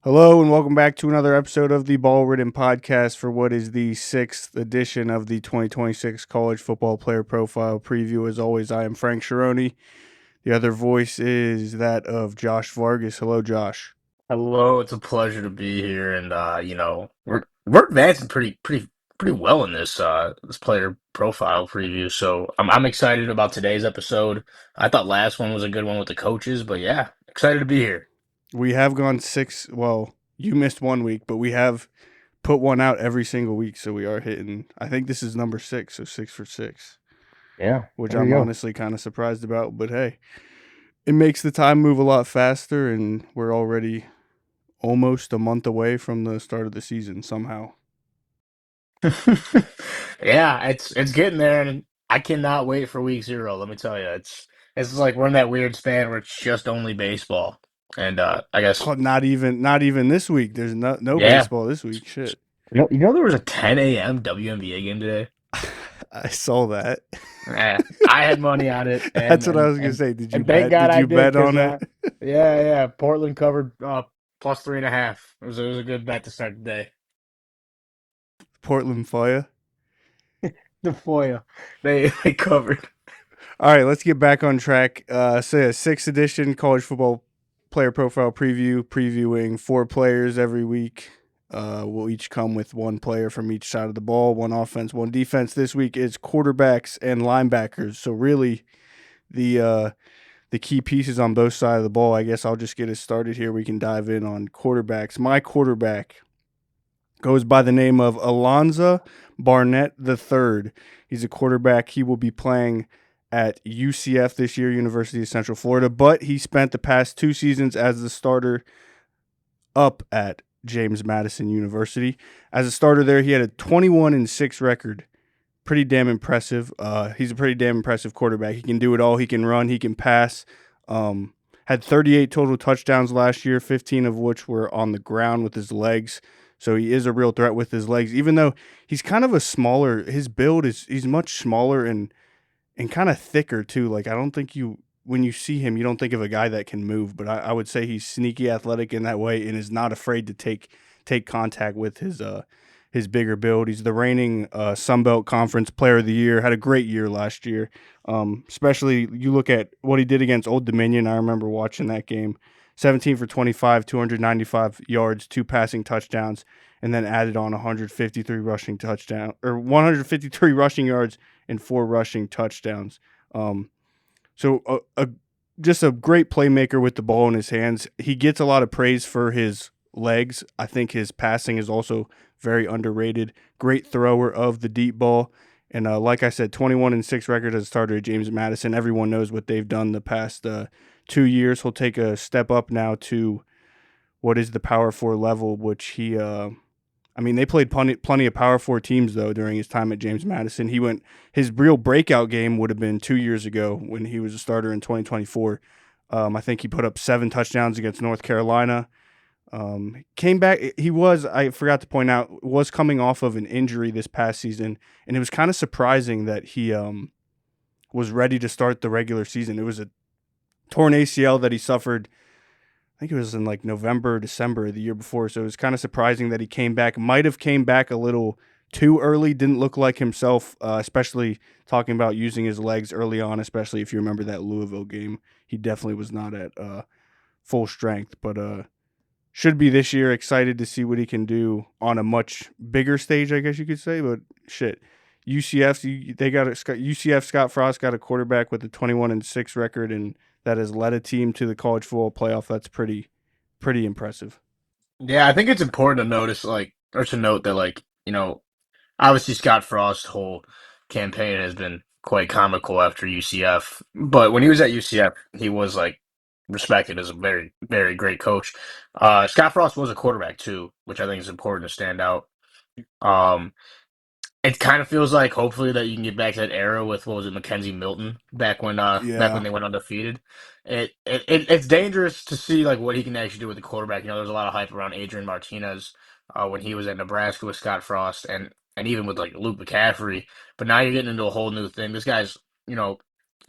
Hello and welcome back to another episode of the Ball Ridden Podcast for what is the sixth edition of the 2026 College Football Player Profile Preview. As always, I am Frank Sharoni. The other voice is that of Josh Vargas. Hello, Josh. Hello, it's a pleasure to be here, and we're advancing pretty well in this player profile preview. So I'm excited about today's episode. I thought last one was a good one with the coaches, but yeah, excited to be here. We have gone six. Well, you missed 1 week, but we have put one out every single week. So we are hitting, I think this is number six. So 6 for 6, Yeah, which there you I'm go. honestly kind of surprised about. But hey, it makes the time move a lot faster, and we're already almost a month away from the start of the season somehow. Yeah, it's getting there, and I cannot wait for week 0. Let me tell you, it's like we're in that weird span where it's just only baseball, and I guess Oh, not even this week. There's no yeah. baseball this week. Shit. You know there was a 10 a.m. WNBA game today. I saw that. I had money on it, and That's what I and was gonna and say. Did you and thank bet? God Did I you did bet because on it? yeah, Portland covered plus 3.5. It was a good bet to start the day. Portland Fire. The FOIA they covered. All right, let's get back on track. So sixth edition college football player profile preview, previewing 4 players every week. We'll each come with one player from each side of the ball, one offense, one defense. This week is quarterbacks and linebackers. So really, the uh, the key pieces on both sides of the ball. I guess I'll just get us started here. We can dive in on quarterbacks. My quarterback goes by the name of Alonza Barnett III. He's a quarterback. He will be playing at UCF this year, University of Central Florida, but he spent the past 2 seasons as the starter up at James Madison University. As a starter there, he had a 21-6 record. Pretty damn impressive. He's a pretty damn impressive quarterback. He can do it all. He can run. He can pass. Had 38 total touchdowns last year, 15 of which were on the ground with his legs. So he is a real threat with his legs, even though he's kind of a smaller. His build is he's much smaller and kind of thicker too. Like I don't think you when you see him, you don't think of a guy that can move. But I would say he's sneaky athletic in that way and is not afraid to take contact with his bigger build. He's the reigning Sun Belt Conference Player of the Year. Had a great year last year. Especially you look at what he did against Old Dominion. I remember watching that game. 17 for 25, 295 yards, 2 passing touchdowns, and then added on 153 rushing yards and 4 rushing touchdowns. Um, so just a great playmaker with the ball in his hands. He gets a lot of praise for his legs. I think his passing is also very underrated. Great thrower of the deep ball. And like I said, 21-6 record as a starter at James Madison. Everyone knows what they've done the past 2 years. He'll take a step up now to what is the Power Four level, which I mean, they played plenty of Power Four teams though during his time at James Madison. His real breakout game would have been 2 years ago when he was a starter in 2024. I think he put up 7 touchdowns against North Carolina. Came back. I forgot to point out, was coming off of an injury this past season, and it was kind of surprising that he was ready to start the regular season. It was a torn ACL that he suffered. I think it was in like November, December of the year before. So it was kind of surprising that he came back. Might have came back a little too early. Didn't look like himself, especially talking about using his legs early on. Especially if you remember that Louisville game, he definitely was not at full strength. But should be this year. Excited to see what he can do on a much bigger stage, I guess you could say. But shit, UCF they got UCF Scott Frost got a quarterback with a 21-6 record and that has led a team to the college football playoff. That's pretty impressive. Yeah, I think it's important to notice or to note that obviously Scott Frost's whole campaign has been quite comical after UCF, but when he was at UCF, he was respected as a very, very great coach. Scott Frost was a quarterback too, which I think is important to stand out. Um, it kind of feels like hopefully that you can get back to that era with what was it, Mackenzie Milton back when Yeah, they went undefeated. It's dangerous to see like what he can actually do with the quarterback. There's a lot of hype around Adrian Martinez when he was at Nebraska with Scott Frost and even with like Luke McCaffrey. But now you're getting into a whole new thing. This guy's, you know,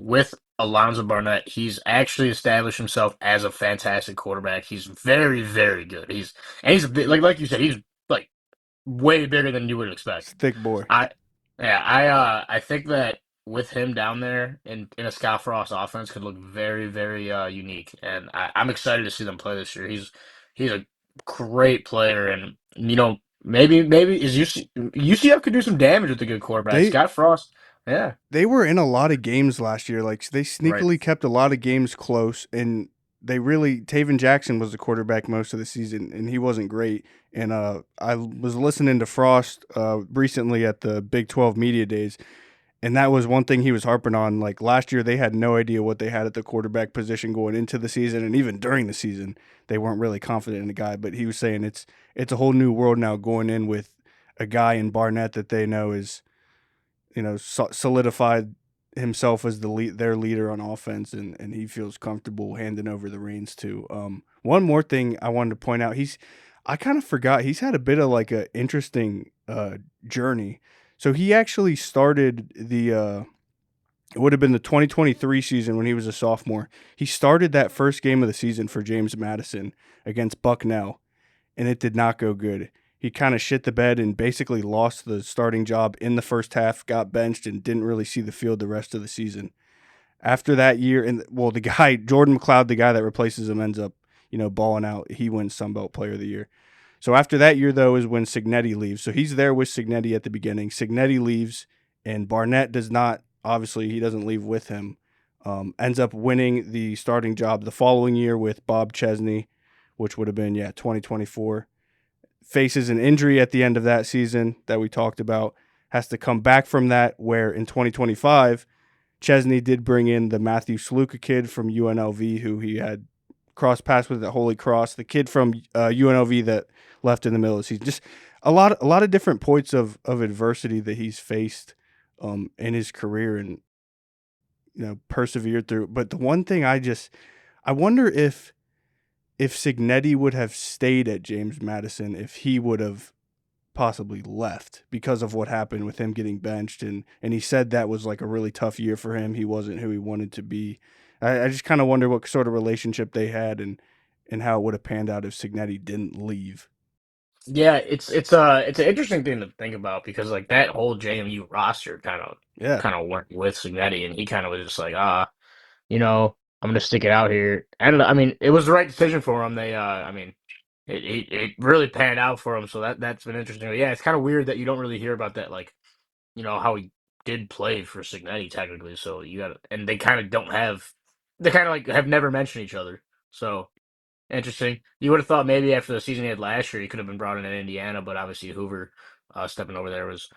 with Alonza Barnett, he's actually established himself as a fantastic quarterback. He's very, very good. He's a bit like you said, he's like way bigger than you would expect. Thick boy. I I think that with him down there in a Scott Frost offense could look very, very unique. And I'm excited to see them play this year. He's a great player and maybe is UCF could do some damage with a good quarterback. They Scott Frost, yeah, they were in a lot of games last year. Like they right. sneakily kept a lot of games close, and they really Taven Jackson was the quarterback most of the season, and he wasn't great. And I was listening to Frost recently at the Big 12 Media Days, and that was one thing he was harping on. Like last year, they had no idea what they had at the quarterback position going into the season, and even during the season, they weren't really confident in the guy. But he was saying it's a whole new world now going in with a guy in Barnett that they know is solidified himself as their leader on offense, and he feels comfortable handing over the reins to. One more thing I wanted to point out, I kind of forgot he's had a bit of like a interesting journey. So he actually started it would have been the 2023 season when he was a sophomore. He started that first game of the season for James Madison against Bucknell, and it did not go good. He kind of shit the bed and basically lost the starting job in the first half, got benched, and didn't really see the field the rest of the season. After that year, and well, the guy, Jordan McLeod, the guy that replaces him, ends up, balling out. He wins Sunbelt Player of the Year. So after that year, though, is when Signetti leaves. So he's there with Signetti at the beginning. Signetti leaves, and Barnett does not, obviously, he doesn't leave with him. Ends up winning the starting job the following year with Bob Chesney, which would have been, 2024. Faces an injury at the end of that season that we talked about, has to come back from that, where in 2025, Chesney did bring in the Matthew Sluka kid from UNLV, who he had cross paths with at Holy Cross, the kid from UNLV that left in the middle of the season. Just a lot of different points of adversity that he's faced in his career, and persevered through. But the one thing I wonder if Signetti would have stayed at James Madison, if he would have possibly left because of what happened with him getting benched, and he said that was like a really tough year for him. He wasn't who he wanted to be. I just kind of wonder what sort of relationship they had, and how it would have panned out if Signetti didn't leave. Yeah, it's an interesting thing to think about because like that whole JMU roster Yeah, kind of went with Signetti and he kind of was just like I'm gonna stick it out here. And I mean, it was the right decision for him. I mean, it really panned out for him. So that's been interesting. But yeah, it's kind of weird that you don't really hear about that. Like, how he did play for Signetti technically. So and they kind of don't have, they kind of like have never mentioned each other. So interesting. You would have thought maybe after the season he had last year, he could have been brought in at Indiana, but obviously Hoover stepping over there was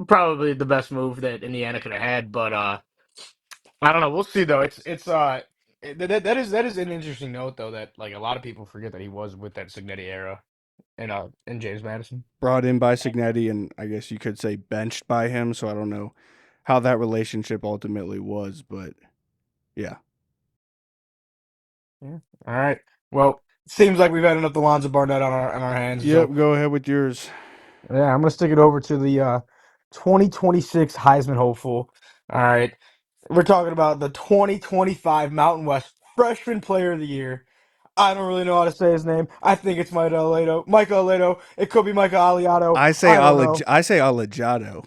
probably the best move that Indiana could have had. But I don't know. We'll see though. That is an interesting note though that like a lot of people forget that he was with that Signetti era in James Madison. brought in by Signetti, and I guess you could say benched by him. So I don't know how that relationship ultimately was, but yeah. Yeah. All right. Well, seems like we've had enough Alonza Barnett on our hands. Yep, So go ahead with yours. yeah, I'm gonna stick it over to the 2026 Heisman hopeful. All right. We're talking about the 2025 Mountain West Freshman Player of the Year. I don't really know how to say his name. I think it's Micah Alejado. Micah Alejado. It could be Micah Alejado. I don't know. I say Alejado.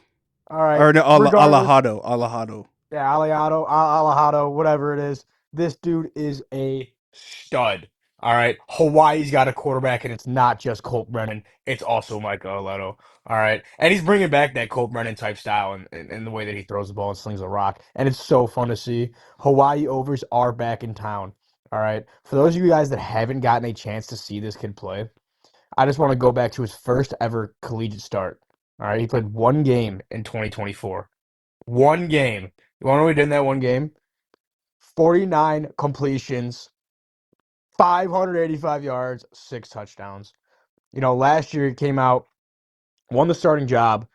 All right. Or no, Regardless, Alejado. yeah, Alejado, whatever it is. This dude is a stud. All right. Hawaii's got a quarterback, and it's not just Colt Brennan. It's also Micah Alejado. All right. And he's bringing back that Colt Brennan type style and the way that he throws the ball and slings a rock. And it's so fun to see. Hawaii overs are back in town. All right. For those of you guys that haven't gotten a chance to see this kid play, I just want to go back to his first ever collegiate start. All right. He played one game in 2024. One game. You want to know what he did in that one game? 49 completions, 585 yards, 6 touchdowns. Last year he came out, won the starting job,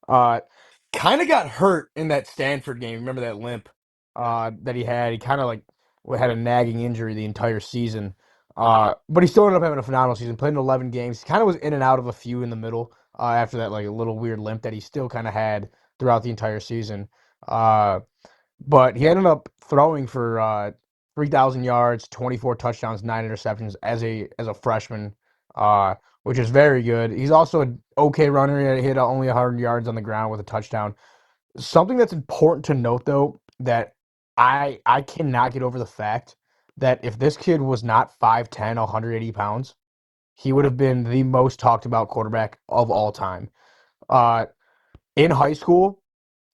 uh, kind of got hurt in that Stanford game. Remember that limp that he had? He kind of like had a nagging injury the entire season. But he still ended up having a phenomenal season, played in 11 games. He kind of was in and out of a few in the middle after that like a little weird limp that he still kind of had throughout the entire season. Uh, but he ended up throwing for 3,000 yards, 24 touchdowns, 9 interceptions as a freshman, uh, which is very good. He's also an okay runner. He hit only 100 yards on the ground with a touchdown. Something that's important to note, though, that I cannot get over the fact that if this kid was not 5'10", 180 pounds, he would have been the most talked about quarterback of all time. Uh, in high school,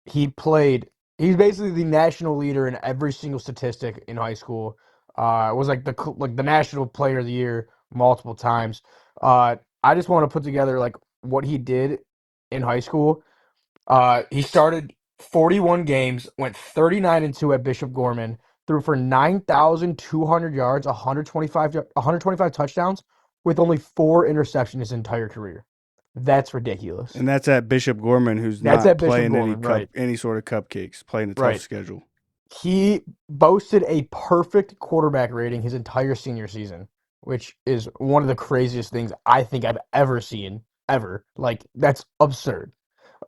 he played. He's basically the national leader in every single statistic in high school. Was like the national player of the year multiple times. I just want to put together like what he did in high school. He started 41 games, went 39-2 at Bishop Gorman, threw for 9,200 yards, 125 touchdowns, with only 4 interceptions his entire career. That's ridiculous. And that's at Bishop Gorman, who's That's not at Bishop playing Gorman, right? any sort of cupcakes, playing a tough Right. schedule. He boasted a perfect quarterback rating his entire senior season, which is one of the craziest things I think I've ever seen, ever. Like, that's absurd.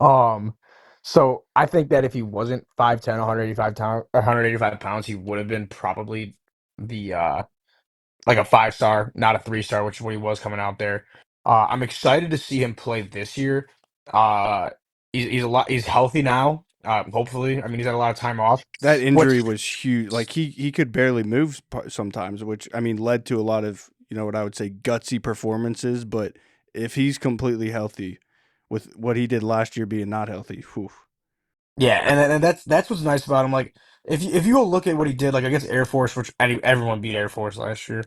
Um, so I think that if he wasn't 5'10", 185 pounds, he would have been probably the like a 5-star, not a 3-star, which is what he was coming out there. I'm excited to see him play this year. Uh, he's healthy now. Hopefully, I mean he's had a lot of time off. That What's injury was huge. Like he could barely move sometimes, which I mean led to a lot of what I would say gutsy performances. But if he's completely healthy, with what he did last year being not healthy, whew. Yeah, and that's what's nice about him. Like if you go look at what he did, like against Air Force, which everyone beat Air Force last year.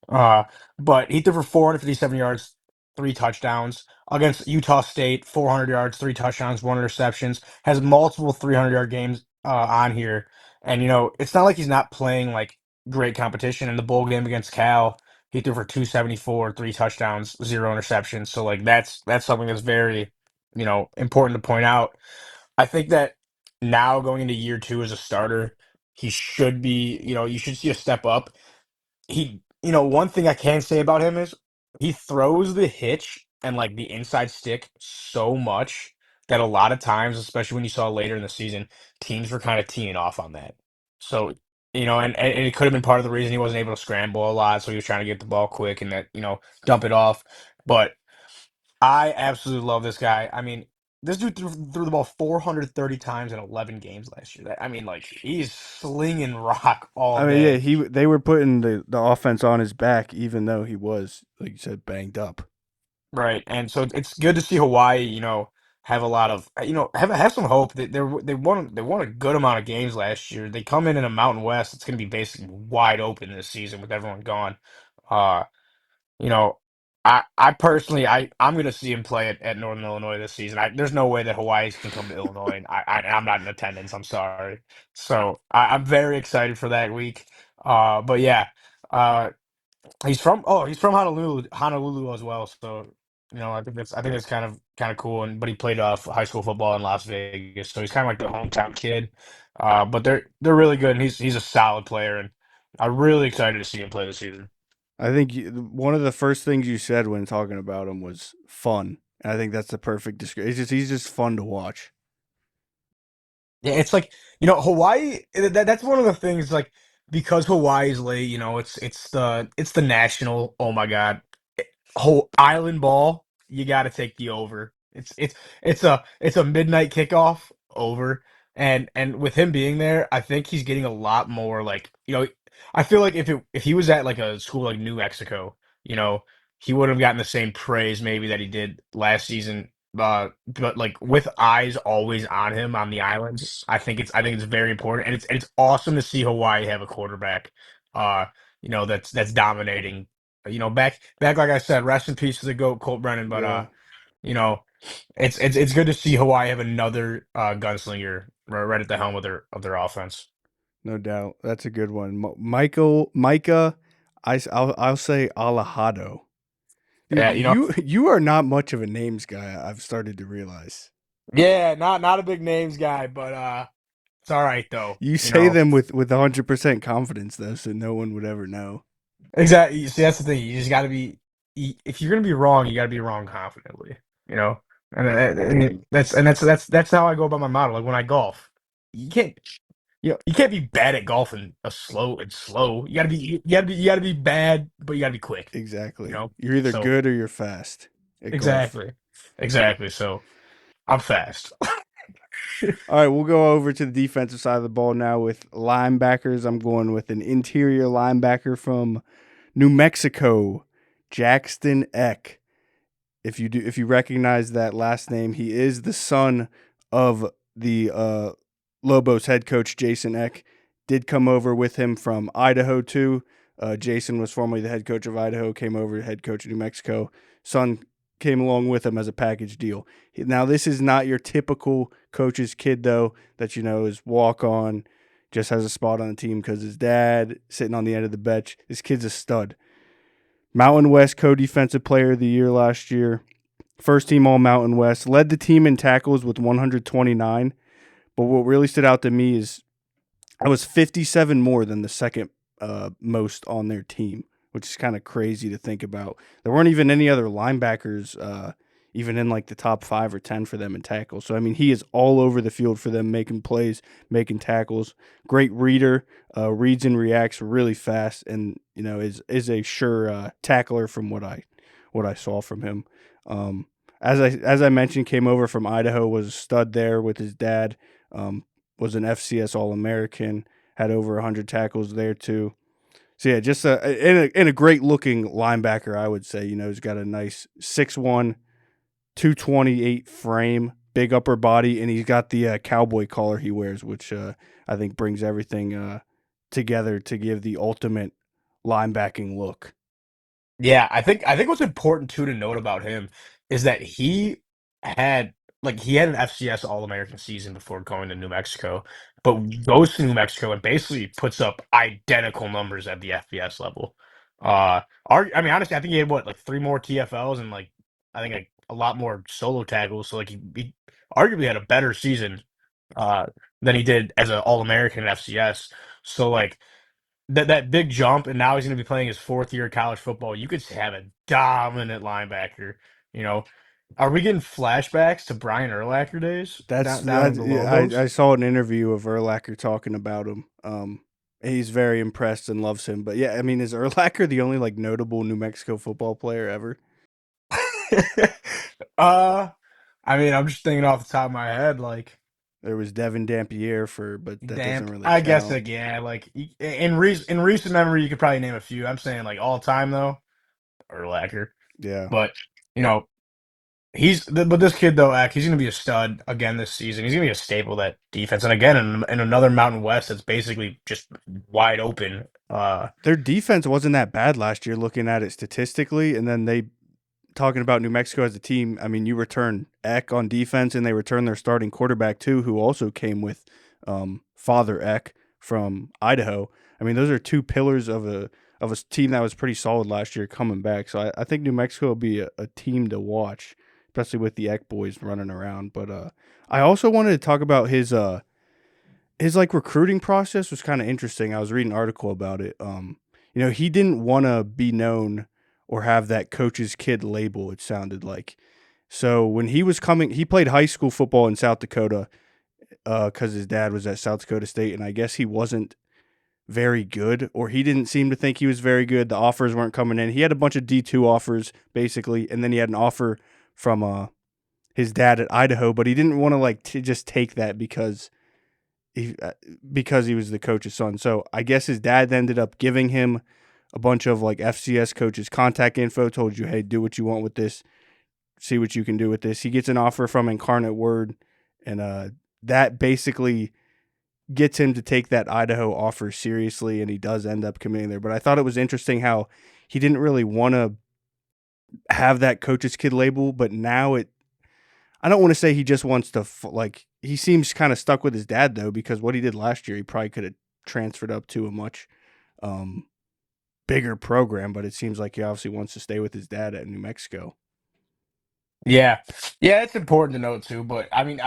Uh, but he threw for 457 yards, 3 touchdowns against Utah State, 400 yards, 3 touchdowns, 1 interceptions. Has multiple 300-yard games on here, and it's not like he's not playing like great competition. In the bowl game against Cal, he threw for 274, 3 touchdowns, 0 interceptions. So like that's something that's very important to point out. I think that now going into year two as a starter, he should be, you should see a step up. One thing I can say about him is he throws the hitch and like the inside stick so much that a lot of times, especially when you saw later in the season, teams were kind of teeing off on that. So, and it could have been part of the reason he wasn't able to scramble a lot. So he was trying to get the ball quick and that, dump it off. But I absolutely love this guy. I mean, this dude threw the ball 430 times in 11 games last year. I mean, like he's slinging rock all I mean, yeah, day, they were putting the offense on his back, even though he was, like you said, banged up. right? And so it's good to see Hawaii, have a lot of, have some hope that they won a good amount of games last year. They come in a Mountain West. It's going to be basically wide open this season with everyone gone. Uh, You know, I personally, I'm gonna see him play at Northern Illinois this season. There's no way that Hawaii can come to Illinois, and I'm not in attendance. I'm sorry. So I'm very excited for that week. But yeah, uh, he's from Honolulu as well. So I think that's kind of cool. But he played high school football in Las Vegas, so he's kind of like the hometown kid. But they're really good, and he's a solid player, and I'm really excited to see him play this season. I think one of the first things you said when talking about him was fun. And I think that's the perfect description. He's just fun to watch. Yeah, it's like Hawaii. That's one of the things. Like because Hawaii's late, it's the national. Oh my God, whole island ball. You got to take the over. It's a midnight kickoff over, and with him being there, I think he's getting a lot more. Like I feel like if he was at like a school like New Mexico, he would have gotten the same praise maybe that he did last season but like with eyes always on him on the islands, I think it's very important, and it's awesome to see Hawaii have a quarterback, uh, that's dominating. Back like I said, rest in peace to the goat Colt Brennan, but Yeah, you know, it's good to see Hawaii have another gunslinger right at the helm of their offense. no doubt. That's a good one. Micah, I'll say Alejado. Dude, Yeah, you are not much of a names guy. I've started to realize. yeah, not a big names guy, but it's all right though. You say them with 100% confidence though, so no one would ever know. Exactly. You see, that's the thing. You just got to be. If you're gonna be wrong, you got to be wrong confidently. You know, and that's how I go about my model. Like when I golf, you can't. You can't be bad at golf and slow. You gotta be bad, but you gotta be quick. You Exactly. know. You're either So good or you're fast at golf. exactly, exactly. So I'm fast. All right, we'll go over to the defensive side of the ball now with linebackers. I'm going with an interior linebacker from New Mexico, Jaxton Eck. If you recognize that last name, he is the son of the Lobos head coach Jason Eck. Did come over with him from Idaho too. Jason was formerly the head coach of Idaho, came over head coach of New Mexico. Son came along with him as a package deal. Now this is not your typical coach's kid though, that is walk on, just has a spot on the team because his dad sitting on the end of the bench. This kid's a stud. Mountain West co-defensive player of the year last year. First team All Mountain West. Led the team in tackles with 129. But what really stood out to me is I was 57 more than the second most on their team, which is kind of crazy to think about. There weren't even any other linebackers, even in like the top 5 or 10 for them in tackles. So I mean, he is all over the field for them, making plays, making tackles. Great reader, reads and reacts really fast, and is a sure tackler from what I saw from him. Um, as I mentioned, came over from Idaho, was a stud there with his dad. Was an FCS All American, had over 100 tackles there too. So yeah, just a great looking linebacker, I would say. He's got a nice 6'1", 228 frame, big upper body, and he's got the cowboy collar he wears, which I think brings everything together to give the ultimate linebacking look. Yeah, I think what's important too to note about him is that had he had an FCS All-American season before going to New Mexico, but goes to New Mexico and basically puts up identical numbers at the FBS level. I mean, honestly, I think he had what, like three more TFLs and I think like a lot more solo tackles. So he arguably had a better season uh than he did as an All-American at FCS. So that big jump, and now he's going to be playing his fourth year of college football. You could have a dominant linebacker. You know, are we getting flashbacks to Brian Urlacher days That's down in that. the Yeah, Lobos? I saw an interview of Urlacher talking about him. He's very impressed and loves him. But yeah, I mean, is Urlacher the only like notable New Mexico football player ever? uh, I mean, I'm just thinking off the top of my head, There was Devin Dampier but that doesn't damp. really I guess count. yeah, in recent memory, you could probably name a few. I'm saying all time though, Urlacher. Yeah, But you know, but this kid though, he's going to be a stud again this season. He's going to be a staple of that defense, and again in another Mountain West that's basically just wide open. their defense wasn't that bad last year, looking at it statistically, and then they talking about New Mexico as a team. I mean, you return Eck on defense, and they return their starting quarterback too, who also came with Father Eck from Idaho. I mean, those are two pillars of a team that was pretty solid last year coming back. So I think New Mexico will be a team to watch, especially with the Eck boys running around. But I also wanted to talk about his like recruiting process was kind of interesting. I was reading an article about it. He didn't want to be known or have that coach's kid label. It sounded like. So when he was coming, he played high school football in South Dakota because his dad was at South Dakota State, and I guess he wasn't very good, or he didn't seem to think he was very good. The offers weren't coming in. He had a bunch of D2 offers basically, and then he had an offer from his dad at Idaho, but he didn't want to just take that he because he was the coach's son. So I guess his dad ended up giving him a bunch of like FCS coaches contact info, told you, hey, do what you want with this, see what you can do with this. He gets an offer from Incarnate Word, and that basically gets him to take that Idaho offer seriously, and he does end up committing there. But I thought it was interesting how he didn't really want to have that coach's kid label, but now I don't want to say he just wants to he seems kind of stuck with his dad though, because what he did last year, he probably could have transferred up to a much um, bigger program, but it seems like he obviously wants to stay with his dad at New Mexico. Yeah, yeah, it's important to note too. But I mean,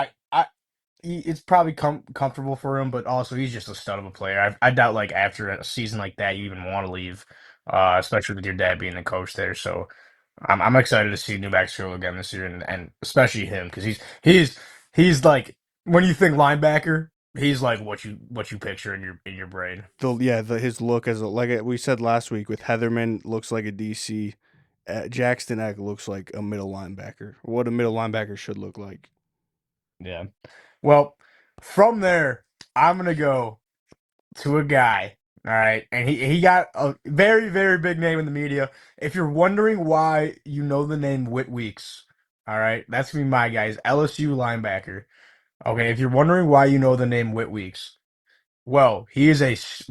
it's probably comfortable for him, but also he's just a stud of a player. I doubt after a season like that you even want to leave, especially with your dad being the coach there. So I'm excited to see New Mexico again this year, and especially him because he's when you think linebacker. he's like what you picture in your brain. His look as like we said last week with Heatherman looks like a DC. Jaxton Eck looks like a middle linebacker. What a middle linebacker should look like. Yeah. Well, from there, I'm gonna go to a guy. All right, and he got a very very big name in the media. If you're wondering why you know the name Whit Weeks, all right, that's gonna be my guy. He's LSU linebacker. Okay, if you're wondering why you know the name Whit Weeks, well, he is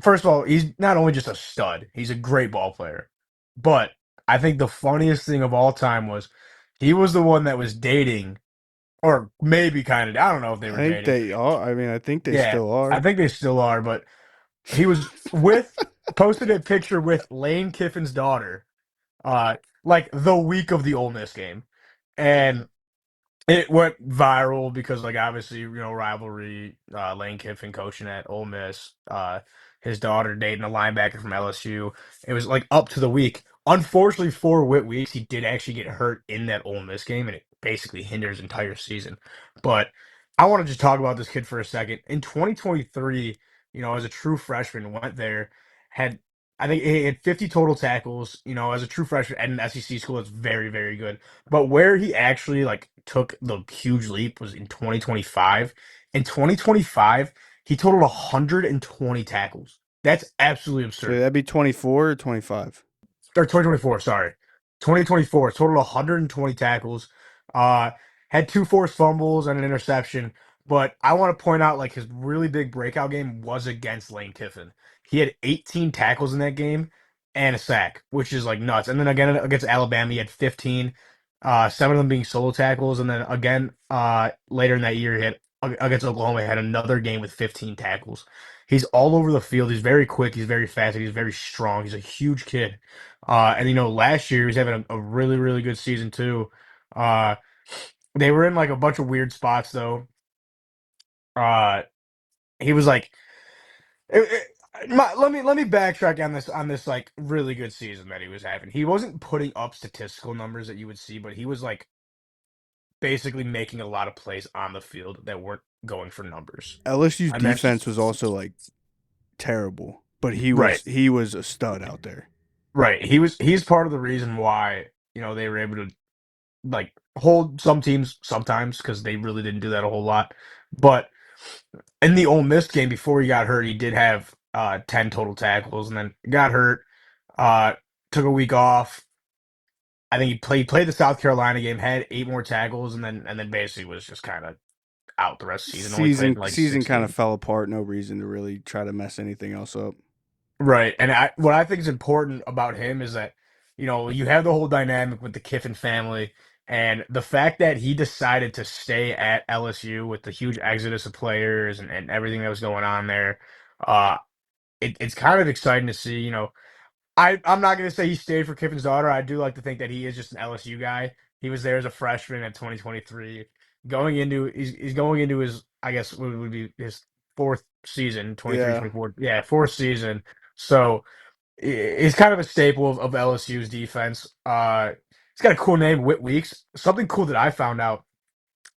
first of all, he's not only just a stud, he's a great ball player. But I think the funniest thing of all time was he was the one that was dating, or maybe kind of, I don't know if they I were think dating. they are. I mean, I think they Yeah, still I are. think they still are, but he was posted a picture with Lane Kiffin's daughter, uh, like the week of the Ole Miss game. And it went viral because, like, obviously, rivalry. Lane Kiffin coaching at Ole Miss, his daughter dating a linebacker from LSU. It was like up to the week. Unfortunately for Whit Weeks, he did actually get hurt in that Ole Miss game, and it basically hinders his entire season. But I want to just talk about this kid for a second. In 2023, as a true freshman, went there, had I think he had 50 total tackles. As a true freshman at an SEC school, it's very, very good. But where he actually like took the huge leap was in 2025. In 2025, he totaled 120 tackles. That's absolutely So absurd. that'd be 24 or 25. Or 2024, sorry. 2024, totaled 120 tackles. Uh had two forced fumbles and an interception. But I want to point out like his really big breakout game was against Lane Kiffin. He had 18 tackles in that game and a sack, which is like nuts. And then again against Alabama, he had 15, seven of them being solo tackles. And then again, later in that year, he had against Oklahoma, he had another game with 15 tackles. He's all over the field. He's very quick. He's very fast. He's very strong. He's a huge kid. And last year he was having a really, really good season too. Uh, they were in like a bunch of weird spots though. Uh, he was like, let me backtrack on this like really good season that he was having. He wasn't putting up statistical numbers that you would see, but he was like basically making a lot of plays on the field that weren't going for numbers. LSU's And that's defense was also like terrible, but right, he was a stud out there. right. He's part of the reason why they were able to like hold some teams sometimes because they really didn't do that a whole lot. But in the Ole Miss game before he got hurt, he did have 10 total tackles and then got hurt. Uh, took a week off. I think he played the South Carolina game, had 8 more tackles, and then basically was just kind of out the rest of the season. Only played in like Season six kind of games. fell apart. No reason to really try to mess anything else up. Right. And what I think is important about him is that, you have the whole dynamic with the Kiffin family and the fact that he decided to stay at LSU with the huge exodus of players and everything that was going on there. Uh, it's kind of exciting to see, I'm not going to say he stayed for Kiffin's daughter. I do like to think that he is just an LSU guy. He was there as a freshman at 2023. He's going into his, I guess, what would be his fourth season, 23, Yeah, 24. Yeah, fourth season. So he's kind of a staple of LSU's defense. He's got a cool name, Whit Weeks. Something cool that I found out.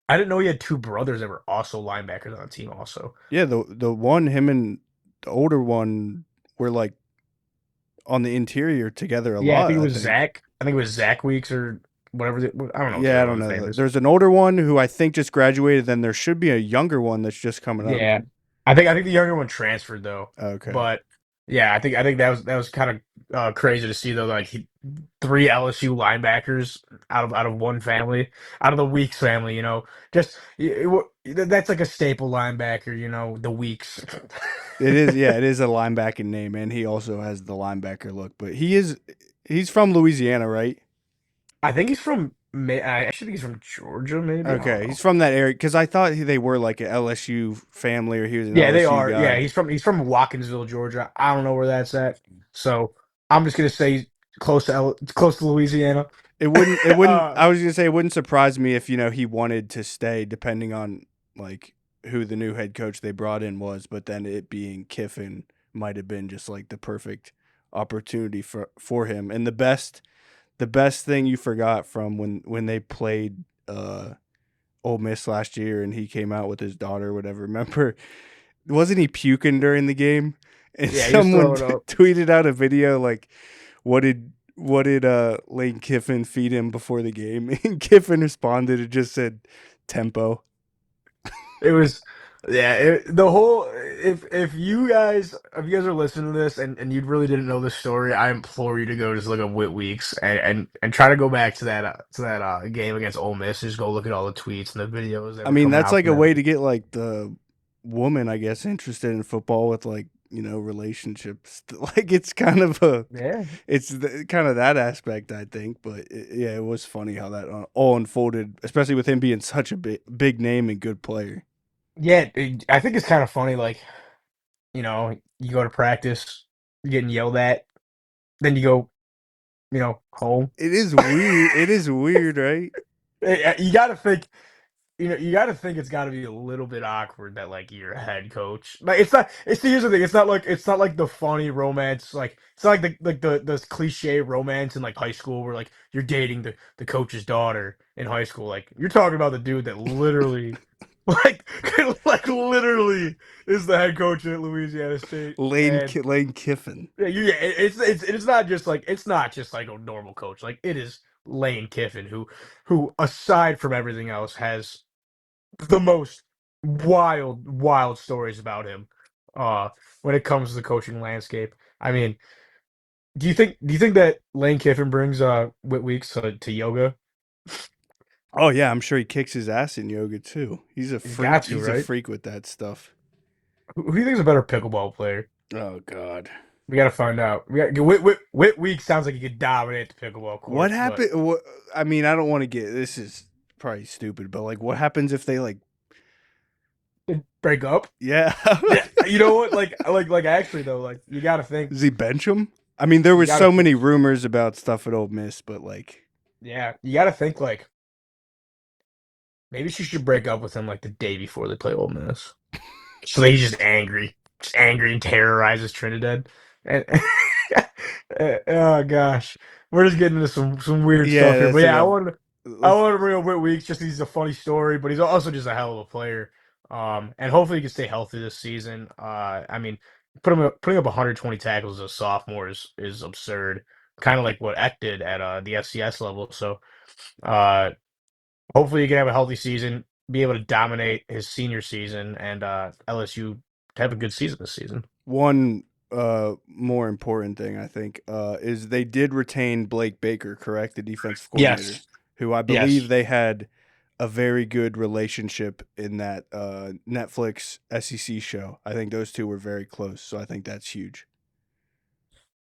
I didn't know he had two brothers that were also linebackers on the team. Also, yeah. The one him and the older one were like on the interior together a yeah, I lot. think it I was think. Zach. I think it was Zach Weeks or whatever. I don't know what the Yeah, I other don't one's know. name is. There's an older one who I think just graduated. Then there should be a younger one that's just coming up. Yeah, I think the younger one transferred though, Okay. but yeah, I think that was kind of crazy to see though. Like three LSU linebackers out of one family, out of the Weeks family. Just that's like a staple linebacker. The Weeks. It is, yeah, it is a linebacking name, and he also has the linebacker look. But he's from Louisiana, right? I think he's from. I actually think he's from Georgia. Maybe I don't Okay, he's know. from that area because I thought they were like an LSU family, or he was an Yeah, they LSU are. Yeah, guy. he's from Watkinsville, Georgia. I don't know where that's at, so I'm just gonna say close to Louisiana. It wouldn't. uh, I was gonna say it wouldn't surprise me if he wanted to stay, depending on like who the new head coach they brought in was. But then it being Kiffin might have been just like the perfect opportunity for him. And the best thing you forgot from when they played Ole Miss last year and he came out with his daughter or whatever. Remember wasn't he puking during the game? And Yeah, he was someone throwing up. tweeted out a video like, what did Lane Kiffin feed him before the game? And Kiffin responded. It just said tempo. It was, yeah. The whole if you guys are listening to this and you really didn't know this story, I implore you to go just look at Whit Weeks and try to go back to that game against Ole Miss. Just go look at all the tweets and the videos that I were mean, coming that's out like from a that. way to get like the woman, I guess, interested in football with like relationships. Like it's kind of a Yeah, kind of that aspect, I think. But yeah, it was funny how that all unfolded, especially with him being such a big name and good player. yeah. I think it's kind of funny. Like you go to practice, you're getting yelled at, then you go, home. It is weird. It is weird, right? You got to think. You got to think it's got to be a little bit awkward that like you're a head coach. Like it's not. It's here's the thing. It's not like the funny romance. Like it's not like the cliche romance in like high school where like you're dating the coach's daughter in high school. Like you're talking about the dude that literally, like like literally is the head coach at Louisiana State. And Lane Kiffin. yeah, it's not just like a normal coach. Like it is Lane Kiffin who aside from everything else has the most wild stories about him uh when it comes to the coaching landscape. I mean, do you think that Lane Kiffin brings Whit Weeks to yoga? Oh yeah, I'm sure he kicks his ass in yoga too. He's a He's freak. got to, He's a right? freak with that stuff. Who do you think is a better pickleball player? Oh god. We got to find out. Whit Weeks sounds like he could dominate the pickleball What courts, but happened? I mean, I don't want to get this is probably stupid, but like, what happens if they like? break up. Yeah, Yeah, you know what? Like actually though, like you got to think. does he bench him? I mean, there You was got to so think. many rumors about stuff at Ole Miss, but like, Yeah, you got to think like maybe she should break up with him like the day before they play Ole Miss. So he's just angry and terrorizes Trinidad. And oh gosh, we're just getting into some weird stuff yeah, here. But that's yeah, enough. I Let's, wanted to bring up Whit Weeks just 'cause he's a funny story, but he's also just a hell of a player. And hopefully he can stay healthy this season. I mean, putting up 120 tackles as a sophomore is absurd. Kind of like what Eck did at the FCS level. So uh, hopefully he can have a healthy season, be able to dominate his senior season, and LSU have a good season this season. one more important thing I think is they did retain Blake Baker, correct, the defensive coordinator, Yes. who I believe Yes. they had a very good relationship in that Netflix SEC show. I think those two were very close, so I think that's huge.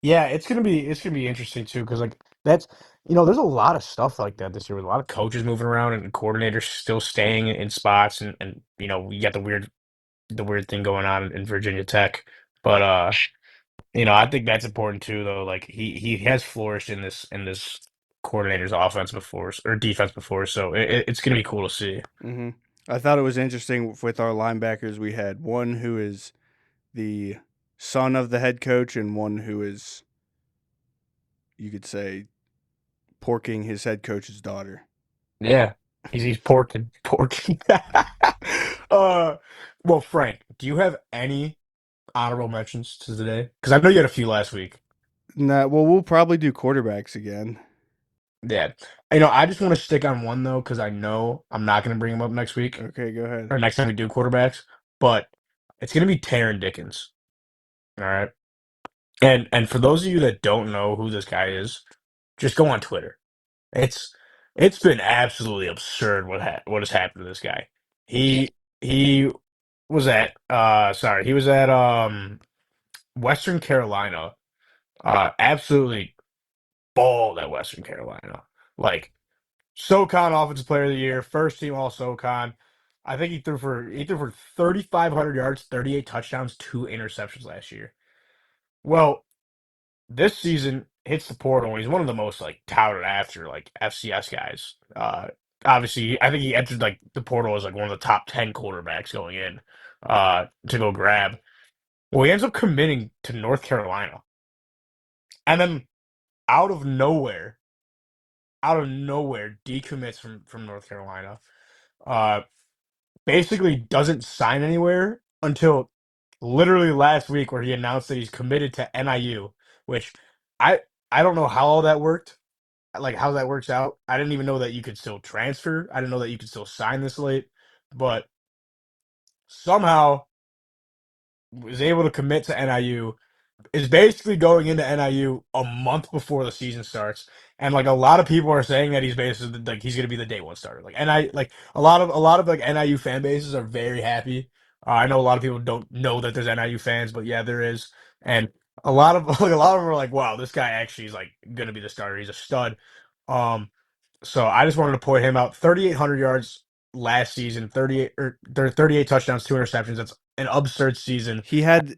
Yeah, it's gonna be interesting too because like that's there's a lot of stuff like that this year with a lot of coaches moving around and coordinators still staying in spots and you got the weird thing going on in Virginia Tech, but I think that's important too though. Like he has flourished in this coordinator's offense before or defense before, so it's gonna be cool to see. hmm I thought it was interesting with our linebackers. We had one who is the son of the head coach and one who is, you could say, porking his head coach's daughter. Yeah, he's porking. uh, well, Frank, do you have any honorable mentions to today? Because I know you had a few last week. Nah, well, we'll probably do quarterbacks again. Yeah, I just want to stick on one though because I know I'm not going to bring him up next week Okay, go ahead. or next time we do quarterbacks, but it's going to be Taron Dickens. All right, and for those of you that don't know who this guy is, just go on Twitter. It's it's been absolutely absurd what has happened to this guy. He was at he was at Western Carolina. Absolutely balled at Western Carolina. Like SoCon Offensive Player of the Year, first team All SoCon. I think he threw for 3,500 yards, 38 touchdowns, two interceptions last year. Well, this season hits the portal and he's one of the most like touted after like FCS guys. Obviously I think he entered like the portal as like one of the top 10 quarterbacks going in to go grab. Well, he ends up committing to North Carolina. And then out of nowhere, decommits from North Carolina. Uh basically doesn't sign anywhere until literally last week where he announced that he's committed to NIU, which I I don't know how all that worked, like how that works out. I didn't even know that you could still transfer. I didn't know that you could still sign this late, but somehow was able to commit to NIU, is basically going into NIU a month before the season starts, and like a lot of people are saying that he's basically like he's gonna be the day one starter. Like like a lot of like NIU fan bases are very happy. I know a lot of people don't know that there's NIU fans, but yeah, there is, and a lot of like a lot of them are like, wow, this guy actually is like gonna be the starter. He's a stud. Um, so I just wanted to point him out. 3,800 yards last season, 38 touchdowns, 2 interceptions. That's an absurd season.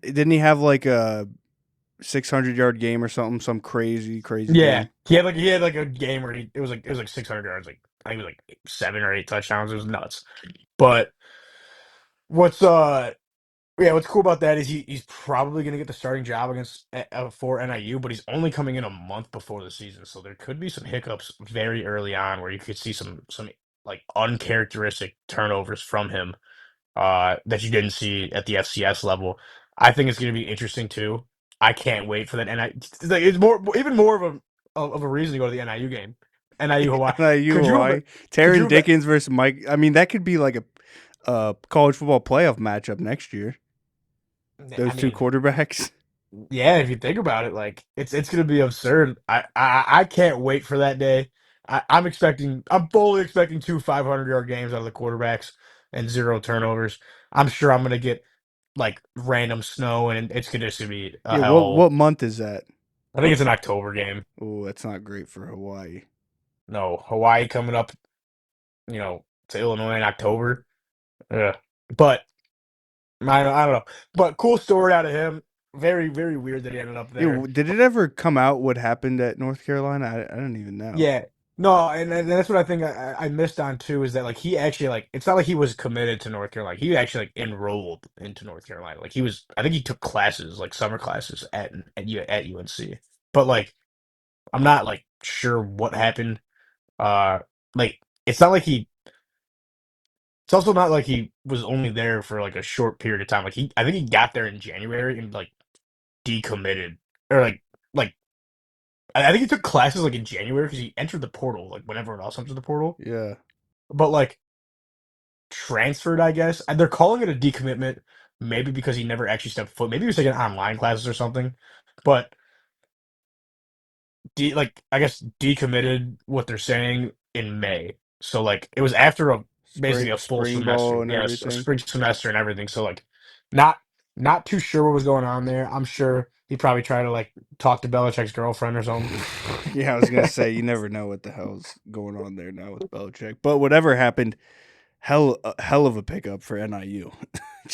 Didn't he have like a 600-yard game or something? Some crazy Yeah, game. he had like a game where it was like 600 yards, like I think it was like 7 or 8 touchdowns. It was nuts. But what's yeah, what's cool about that is he's probably gonna get the starting job against for NIU, but he's only coming in a month before the season, so there could be some hiccups very early on where you could see some like uncharacteristic turnovers from him that you didn't see at the FCS level. I think it's going to be interesting too. I can't wait for that. And it's more, even more of a reason to go to the NIU game. NIU Hawaii. NIU Could you Hawaii. could you Taron Dickens versus Mike. I mean, that could be like a college football playoff matchup next year. I Those two mean, quarterbacks. yeah, if you think about it, like it's going to be absurd. I can't wait for that day. I'm fully expecting 2 500-yard games out of the quarterbacks and 0 turnovers. I'm sure I'm going to get like random snow, and it's just gonna be a Yeah. What hell. month is that? I think it's an October game. Oh, that's not great for Hawaii. No, Hawaii coming up, to Illinois in October. Yeah, but I don't know. But cool story out of him. Very very weird that he ended up Yeah. there. Did it ever come out what happened at North Carolina? I don't even know. Yeah. No, and that's what I think I missed on too is that like he actually like it's not like he was committed to North Carolina. He actually like enrolled into North Carolina. Like I think he took classes like summer classes at UNC. But like I'm not like sure what happened. Uh, like it's not like he. It's also not like he was only there for like a short period of time. I think he got there in January and like decommitted or like I think he took classes like in January because he entered the portal like when everyone else entered the portal. Yeah. But like transferred, I guess. And they're calling it a decommitment, maybe because he never actually stepped foot. Maybe he was taking online classes or something. But like I guess decommitted what they're saying in May. So like it was after basically a full Spring ball semester. and Yes, a everything. spring semester and everything. So like not not too sure what was going on there. I'm sure he probably tried to like talk to Belichick's girlfriend or something. Yeah, I was gonna say you never know what the hell's going on there now with Belichick. But whatever happened, hell of a pickup for NIU.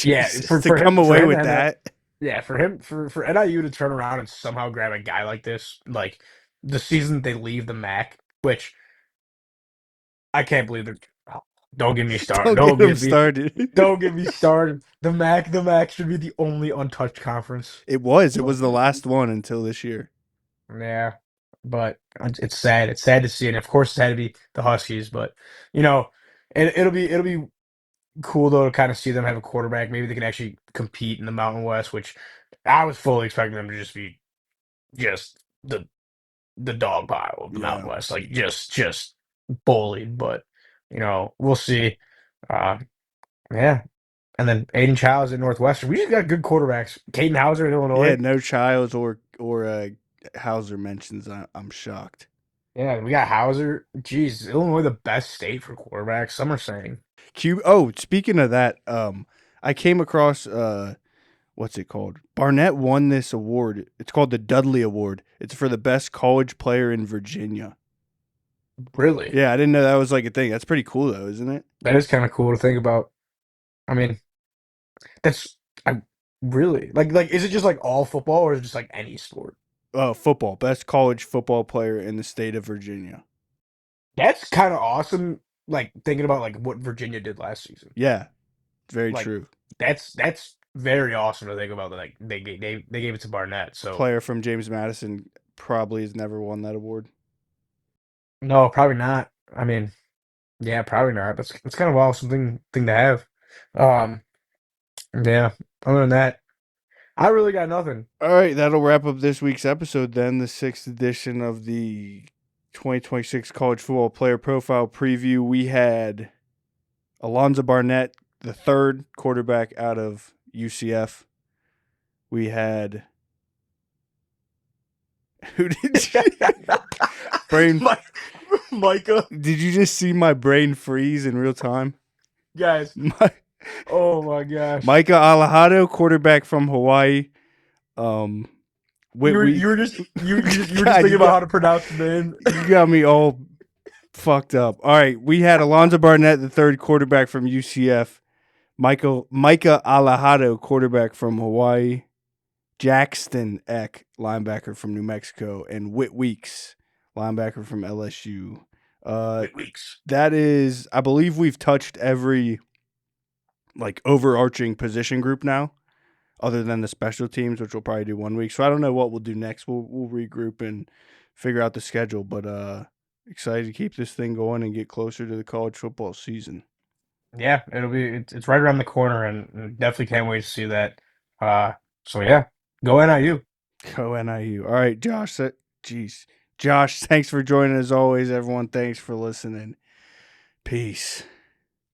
Yeah, Jesus, for to for come him for away him to with have that. that. Yeah, for NIU to turn around and somehow grab a guy like this, like the season they leave the MAC, which I can't believe they're. Oh, don't get me started. Don't get him started. Don't get me started. The MAC should be the only untouched conference. It was. It But was the last one until this year. yeah, but it's sad. It's sad to see, and of course, it's had to be the Huskies. But you know, it'll be cool though to kind of see them have a quarterback. Maybe they can actually compete in the Mountain West, which I was fully expecting them to just be just the dog pile of the Mountain Yeah. West, like just bullied. But we'll see. Uh, yeah. And then Aiden Childs at Northwestern. We just got good quarterbacks. Caden Hauser at Yeah, Illinois. no Childs or Hauser mentions. I'm shocked. Yeah, we got Hauser. Jeez, Illinois the best state for quarterbacks. Some are saying. Oh, speaking of that, I came across what's it called? Barnett won this award. It's called the Dudley Award. It's for the best college player in Virginia. Really? Yeah, I didn't know that was like a thing. That's pretty cool though, isn't it? That is kind of cool to think about. I mean, that's I really like is it just like all football or is it just like any sport? Football. Best college football player in the state of Virginia. That's kind of awesome. Like thinking about like what Virginia did last season. Yeah, very Like true. that's very awesome to think about that like they gave it to Barnett. So Player from James Madison probably has never won that award. no, probably not. I mean, yeah, probably not. That's kind of awesome thing to have. Um, yeah. Other than that. I really got nothing. All right, that'll wrap up this week's episode then, the 6th edition of the 2026 College Football Player Profile Preview. We had Alonza Barnett III, quarterback out of UCF. We had... Who did you... brain... Micah. Did you just see my brain freeze in real time? Guys. Oh, my gosh. Micah Alejado, quarterback from Hawaii. Whit Weeks. You were just thinking about how to pronounce the name. You got me all fucked up. All right, we had Alonza Barnett III, quarterback from UCF. Micah Alejado, quarterback from Hawaii. Jaxton Eck, linebacker from New Mexico, and Whit Weeks, linebacker from LSU. Whit Weeks. That is, I believe we've touched every overarching position group now, other than the special teams, which we'll probably do 1 week. So I don't know what we'll do next. We'll regroup and figure out the schedule. But excited to keep this thing going and get closer to the college football season. Yeah, it's right around the corner, and definitely can't wait to see that. So yeah, go NIU. Go NIU. All right, Josh. Josh, thanks for joining as always. Everyone, thanks for listening. Peace.